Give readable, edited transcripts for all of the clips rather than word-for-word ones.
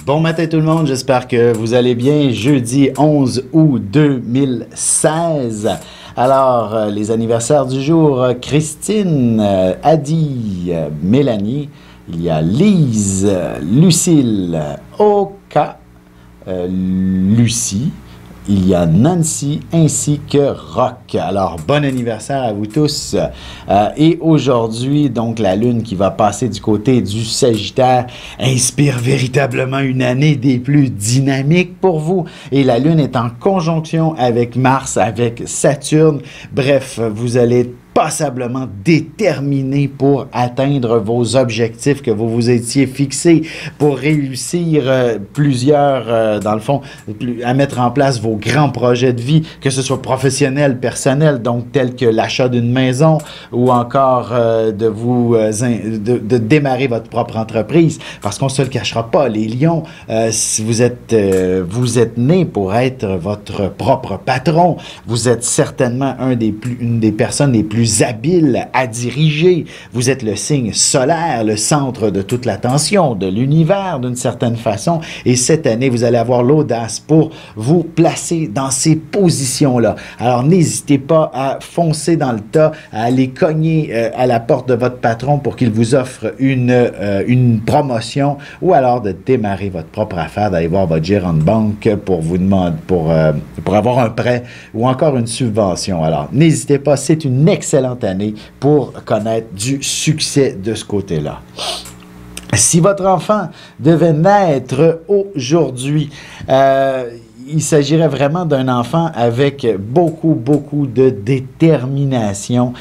Bon matin tout le monde, j'espère que vous allez bien. Jeudi 11 août 2016. Alors, les anniversaires du jour, Christine, Adi, Mélanie, il y a Lise, Lucille, Oka, Lucie, il y a Nancy ainsi que Rock. Alors, bon anniversaire à vous tous. Et aujourd'hui, donc, la Lune qui va passer du côté du Sagittaire inspire véritablement une année des plus dynamiques pour vous. Et la Lune est en conjonction avec Mars, avec Saturne. Bref, vous allez passablement déterminé pour atteindre vos objectifs que vous vous étiez fixés, pour réussir dans le fond, à mettre en place vos grands projets de vie, que ce soit professionnel, personnel, donc tels que l'achat d'une maison ou encore de démarrer votre propre entreprise, parce qu'on ne se le cachera pas, les lions, si vous êtes né pour être votre propre patron, vous êtes certainement une des personnes les plus habile à diriger. Vous êtes le signe solaire, le centre de toute l'attention, de l'univers d'une certaine façon. Et cette année, vous allez avoir l'audace pour vous placer dans ces positions-là. Alors, n'hésitez pas à foncer dans le tas, à aller cogner à la porte de votre patron pour qu'il vous offre une promotion ou alors de démarrer votre propre affaire, d'aller voir votre gérant de banque pour vous demander, pour avoir un prêt ou encore une subvention. Alors, n'hésitez pas, c'est une excellente année pour connaître du succès de ce côté-là. Si votre enfant devait naître aujourd'hui, il s'agirait vraiment d'un enfant avec beaucoup de détermination.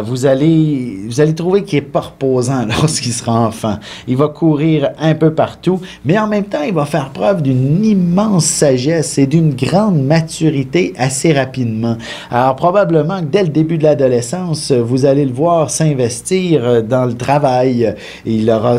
Vous allez trouver qu'il est pas reposant lorsqu'il sera enfant. Il va courir un peu partout, mais en même temps, il va faire preuve d'une immense sagesse et d'une grande maturité assez rapidement. Alors, probablement que dès le début de l'adolescence, vous allez le voir s'investir dans le travail. Il aura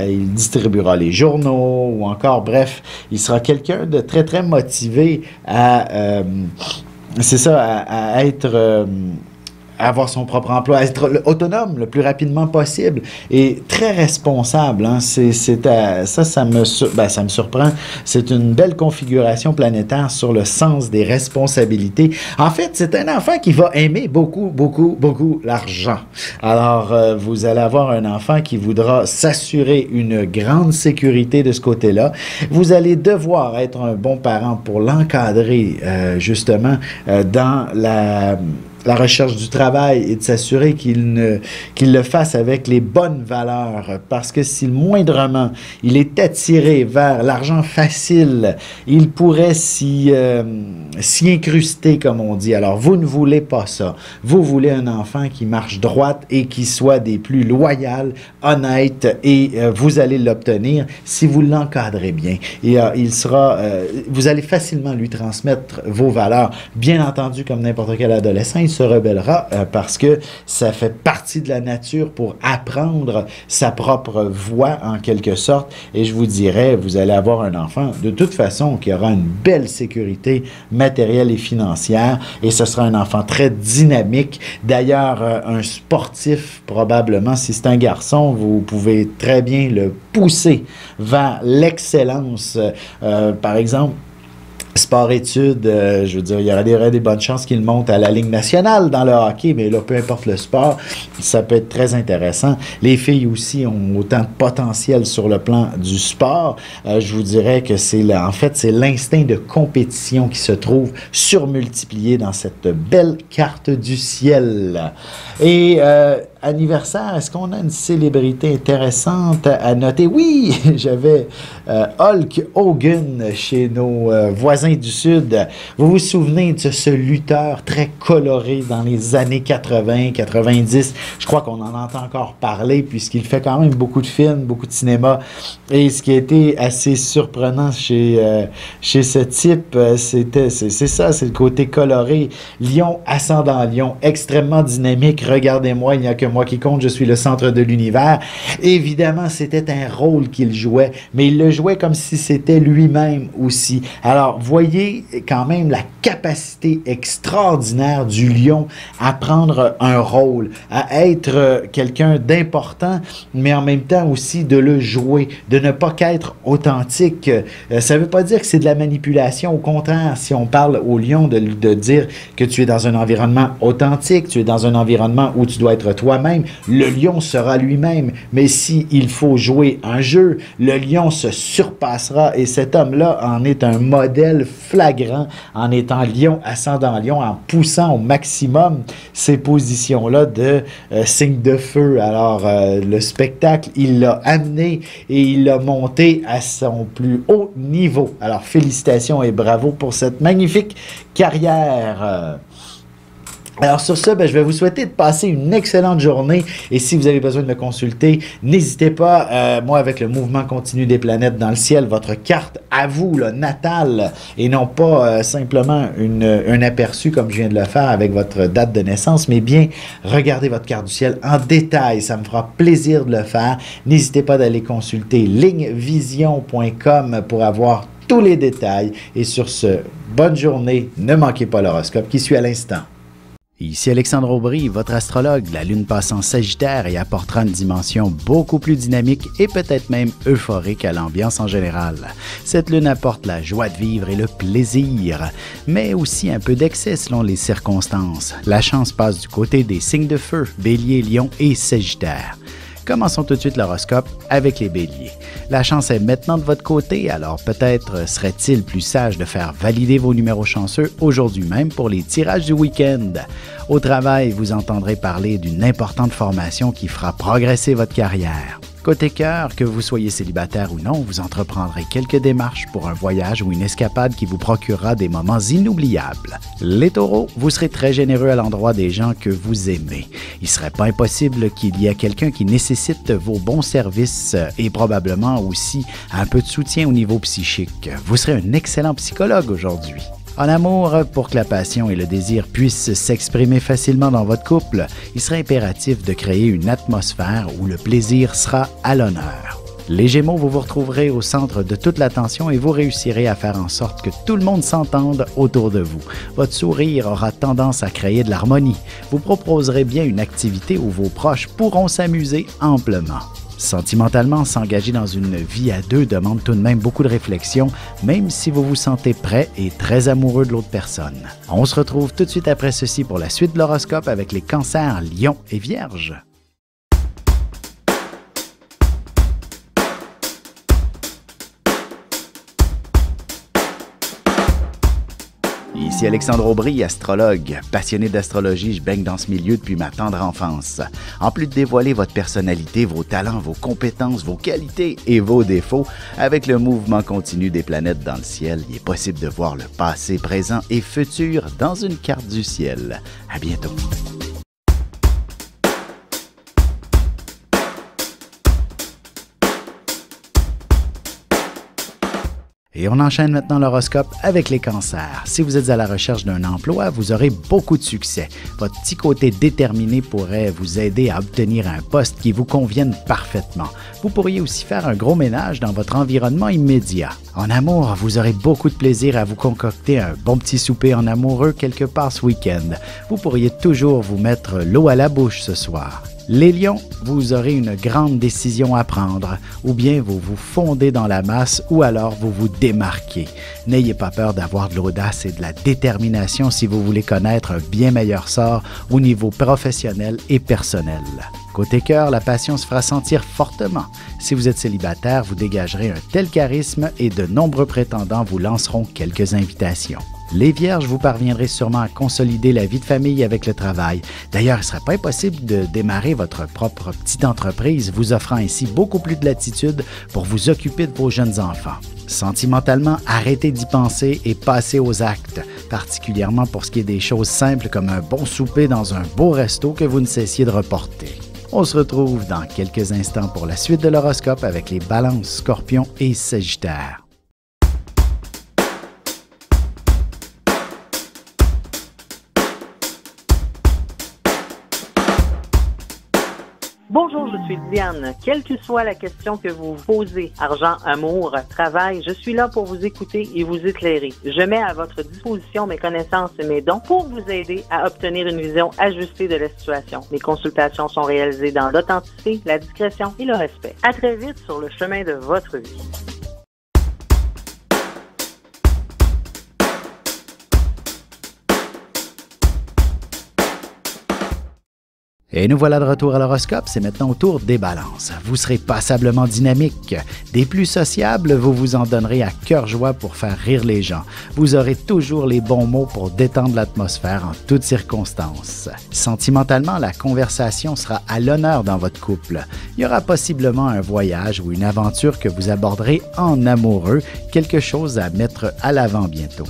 il distribuera les journaux ou encore, bref, il sera quelqu'un de très motivé à avoir son propre emploi, à être autonome le plus rapidement possible et très responsable. Hein. Ça me surprend. C'est une belle configuration planétaire sur le sens des responsabilités. En fait, c'est un enfant qui va aimer beaucoup l'argent. Alors, vous allez avoir un enfant qui voudra s'assurer une grande sécurité de ce côté-là. Vous allez devoir être un bon parent pour l'encadrer, justement, dans la recherche du travail et de s'assurer qu'il le fasse avec les bonnes valeurs. Parce que si moindrement il est attiré vers l'argent facile, il pourrait s'y incruster, comme on dit. Alors, vous ne voulez pas ça. Vous voulez un enfant qui marche droite et qui soit des plus loyales, honnêtes, et vous allez l'obtenir si vous l'encadrez bien. Et vous allez facilement lui transmettre vos valeurs. Bien entendu, comme n'importe quel adolescent, il se rebellera parce que ça fait partie de la nature pour apprendre sa propre voie en quelque sorte, et je vous dirais, vous allez avoir un enfant de toute façon qui aura une belle sécurité matérielle et financière, et ce sera un enfant très dynamique. D'ailleurs, un sportif probablement, si c'est un garçon, vous pouvez très bien le pousser vers l'excellence. Par exemple, sport-études, je veux dire, il y aurait des bonnes chances qu'il monte à la Ligue nationale dans le hockey, mais là, peu importe le sport, ça peut être très intéressant. Les filles aussi ont autant de potentiel sur le plan du sport. Je vous dirais que c'est l'instinct de compétition qui se trouve surmultiplié dans cette belle carte du ciel. Et anniversaire, est-ce qu'on a une célébrité intéressante à noter? Oui, j'avais Hulk Hogan chez nos voisins du Sud. Vous vous souvenez de ce lutteur très coloré dans les années 80, 90? Je crois qu'on en entend encore parler puisqu'il fait quand même beaucoup de films, beaucoup de cinéma. Et ce qui a été assez surprenant chez ce type, c'est le côté coloré. Lion, ascendant Lion, extrêmement dynamique. Regardez-moi, il n'y a que moi qui compte, je suis le centre de l'univers. Évidemment, c'était un rôle qu'il jouait, mais il le jouait comme si c'était lui-même aussi. Alors, voyez quand même la capacité extraordinaire du lion à prendre un rôle, à être quelqu'un d'important, mais en même temps aussi de le jouer, de ne pas qu'être authentique. Ça ne veut pas dire que c'est de la manipulation. Au contraire, si on parle au lion de dire que tu es dans un environnement authentique, tu es dans un environnement où tu dois être toi-même, le lion sera lui-même. Mais s'il faut jouer un jeu, le lion se surpassera et cet homme-là en est un modèle flagrant en étant lion, ascendant lion, en poussant au maximum ces positions-là de signe de feu. Alors, le spectacle, il l'a amené et il l'a monté à son plus haut niveau. Alors, félicitations et bravo pour cette magnifique carrière. Alors sur ce, je vais vous souhaiter de passer une excellente journée et si vous avez besoin de me consulter, n'hésitez pas, moi avec le mouvement continu des planètes dans le ciel, votre carte à vous, là, natale, et non pas simplement un aperçu comme je viens de le faire avec votre date de naissance, mais bien regardez votre carte du ciel en détail, ça me fera plaisir de le faire. N'hésitez pas d'aller consulter lignevision.com pour avoir tous les détails et sur ce, bonne journée, ne manquez pas l'horoscope qui suit à l'instant. Ici Alexandre Aubry, votre astrologue. La Lune passe en Sagittaire et apportera une dimension beaucoup plus dynamique et peut-être même euphorique à l'ambiance en général. Cette Lune apporte la joie de vivre et le plaisir, mais aussi un peu d'excès selon les circonstances. La chance passe du côté des signes de feu, Bélier, Lion et Sagittaire. Commençons tout de suite l'horoscope avec les béliers. La chance est maintenant de votre côté, alors peut-être serait-il plus sage de faire valider vos numéros chanceux aujourd'hui même pour les tirages du week-end. Au travail, vous entendrez parler d'une importante formation qui fera progresser votre carrière. Côté cœur, que vous soyez célibataire ou non, vous entreprendrez quelques démarches pour un voyage ou une escapade qui vous procurera des moments inoubliables. Les taureaux, vous serez très généreux à l'endroit des gens que vous aimez. Il ne serait pas impossible qu'il y ait quelqu'un qui nécessite vos bons services et probablement aussi un peu de soutien au niveau psychique. Vous serez un excellent psychologue aujourd'hui. En amour, pour que la passion et le désir puissent s'exprimer facilement dans votre couple, il serait impératif de créer une atmosphère où le plaisir sera à l'honneur. Les Gémeaux, vous vous retrouverez au centre de toute l'attention et vous réussirez à faire en sorte que tout le monde s'entende autour de vous. Votre sourire aura tendance à créer de l'harmonie. Vous proposerez bien une activité où vos proches pourront s'amuser amplement. Sentimentalement, s'engager dans une vie à deux demande tout de même beaucoup de réflexion, même si vous vous sentez prêt et très amoureux de l'autre personne. On se retrouve tout de suite après ceci pour la suite de l'horoscope avec les cancers, lions et vierges. Ici Alexandre Aubry, astrologue. Passionné d'astrologie, je baigne dans ce milieu depuis ma tendre enfance. En plus de dévoiler votre personnalité, vos talents, vos compétences, vos qualités et vos défauts, avec le mouvement continu des planètes dans le ciel, il est possible de voir le passé, présent et futur dans une carte du ciel. À bientôt. Et on enchaîne maintenant l'horoscope avec les cancers. Si vous êtes à la recherche d'un emploi, vous aurez beaucoup de succès. Votre petit côté déterminé pourrait vous aider à obtenir un poste qui vous convienne parfaitement. Vous pourriez aussi faire un gros ménage dans votre environnement immédiat. En amour, vous aurez beaucoup de plaisir à vous concocter un bon petit souper en amoureux quelque part ce week-end. Vous pourriez toujours vous mettre l'eau à la bouche ce soir. Les lions, vous aurez une grande décision à prendre, ou bien vous vous fondez dans la masse, ou alors vous vous démarquez. N'ayez pas peur d'avoir de l'audace et de la détermination si vous voulez connaître un bien meilleur sort au niveau professionnel et personnel. Côté cœur, la passion se fera sentir fortement. Si vous êtes célibataire, vous dégagerez un tel charisme et de nombreux prétendants vous lanceront quelques invitations. Les vierges, vous parviendrez sûrement à consolider la vie de famille avec le travail. D'ailleurs, il ne serait pas impossible de démarrer votre propre petite entreprise, vous offrant ainsi beaucoup plus de latitude pour vous occuper de vos jeunes enfants. Sentimentalement, arrêtez d'y penser et passez aux actes, particulièrement pour ce qui est des choses simples comme un bon souper dans un beau resto que vous ne cessiez de reporter. On se retrouve dans quelques instants pour la suite de l'horoscope avec les balances, scorpions et sagittaires. Bonjour, je suis Diane. Quelle que soit la question que vous posez, argent, amour, travail, je suis là pour vous écouter et vous éclairer. Je mets à votre disposition mes connaissances et mes dons pour vous aider à obtenir une vision ajustée de la situation. Mes consultations sont réalisées dans l'authenticité, la discrétion et le respect. À très vite sur le chemin de votre vie. Et nous voilà de retour à l'horoscope, c'est maintenant au tour des balances. Vous serez passablement dynamique. Des plus sociables, vous vous en donnerez à cœur joie pour faire rire les gens. Vous aurez toujours les bons mots pour détendre l'atmosphère en toutes circonstances. Sentimentalement, la conversation sera à l'honneur dans votre couple. Il y aura possiblement un voyage ou une aventure que vous aborderez en amoureux, quelque chose à mettre à l'avant bientôt.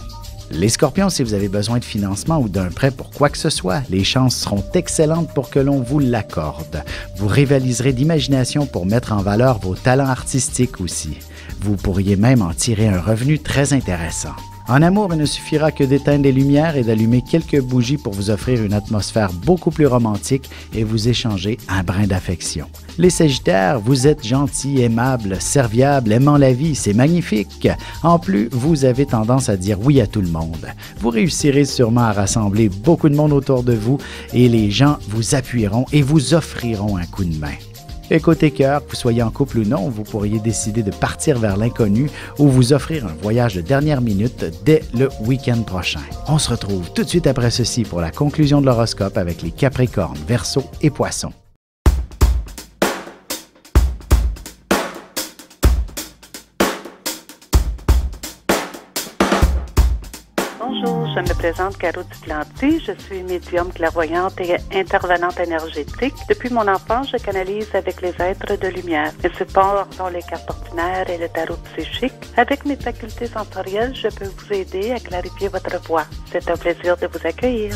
Les Scorpions, si vous avez besoin de financement ou d'un prêt pour quoi que ce soit, les chances seront excellentes pour que l'on vous l'accorde. Vous rivaliserez d'imagination pour mettre en valeur vos talents artistiques aussi. Vous pourriez même en tirer un revenu très intéressant. En amour, il ne suffira que d'éteindre les lumières et d'allumer quelques bougies pour vous offrir une atmosphère beaucoup plus romantique et vous échanger un brin d'affection. Les Sagittaires, vous êtes gentils, aimables, serviables, aimant la vie, c'est magnifique. En plus, vous avez tendance à dire oui à tout le monde. Vous réussirez sûrement à rassembler beaucoup de monde autour de vous et les gens vous appuieront et vous offriront un coup de main. Et côté cœur, que vous soyez en couple ou non, vous pourriez décider de partir vers l'inconnu ou vous offrir un voyage de dernière minute dès le week-end prochain. On se retrouve tout de suite après ceci pour la conclusion de l'horoscope avec les Capricornes, Verseaux et Poissons. Bonjour, je me présente Caro Duplanty. Je suis médium clairvoyante et intervenante énergétique. Depuis mon enfance, je canalise avec les êtres de lumière. Mes supports sont les cartes ordinaires et le tarot psychique. Avec mes facultés sensorielles, je peux vous aider à clarifier votre voix. C'est un plaisir de vous accueillir.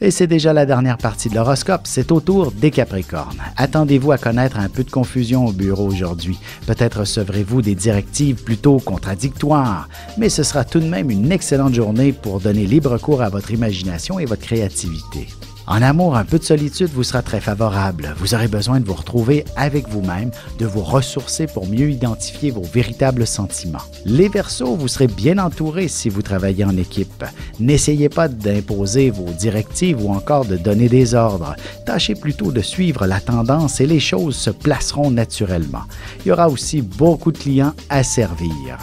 Et c'est déjà la dernière partie de l'horoscope, c'est au tour des Capricornes. Attendez-vous à connaître un peu de confusion au bureau aujourd'hui. Peut-être recevrez-vous des directives plutôt contradictoires, mais ce sera tout de même une excellente journée pour donner libre cours à votre imagination et votre créativité. En amour, un peu de solitude vous sera très favorable. Vous aurez besoin de vous retrouver avec vous-même, de vous ressourcer pour mieux identifier vos véritables sentiments. Les Verseaux, vous serez bien entourés si vous travaillez en équipe. N'essayez pas d'imposer vos directives ou encore de donner des ordres. Tâchez plutôt de suivre la tendance et les choses se placeront naturellement. Il y aura aussi beaucoup de clients à servir.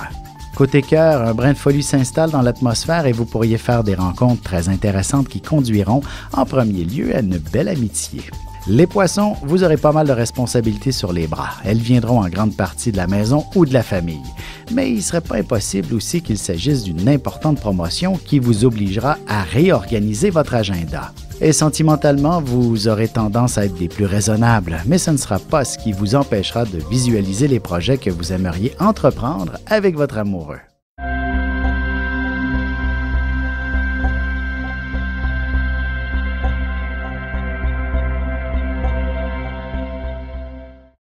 Côté cœur, un brin de folie s'installe dans l'atmosphère et vous pourriez faire des rencontres très intéressantes qui conduiront en premier lieu à une belle amitié. Les Poissons, vous aurez pas mal de responsabilités sur les bras. Elles viendront en grande partie de la maison ou de la famille. Mais il ne serait pas impossible aussi qu'il s'agisse d'une importante promotion qui vous obligera à réorganiser votre agenda. Et sentimentalement, vous aurez tendance à être des plus raisonnables, mais ce ne sera pas ce qui vous empêchera de visualiser les projets que vous aimeriez entreprendre avec votre amoureux.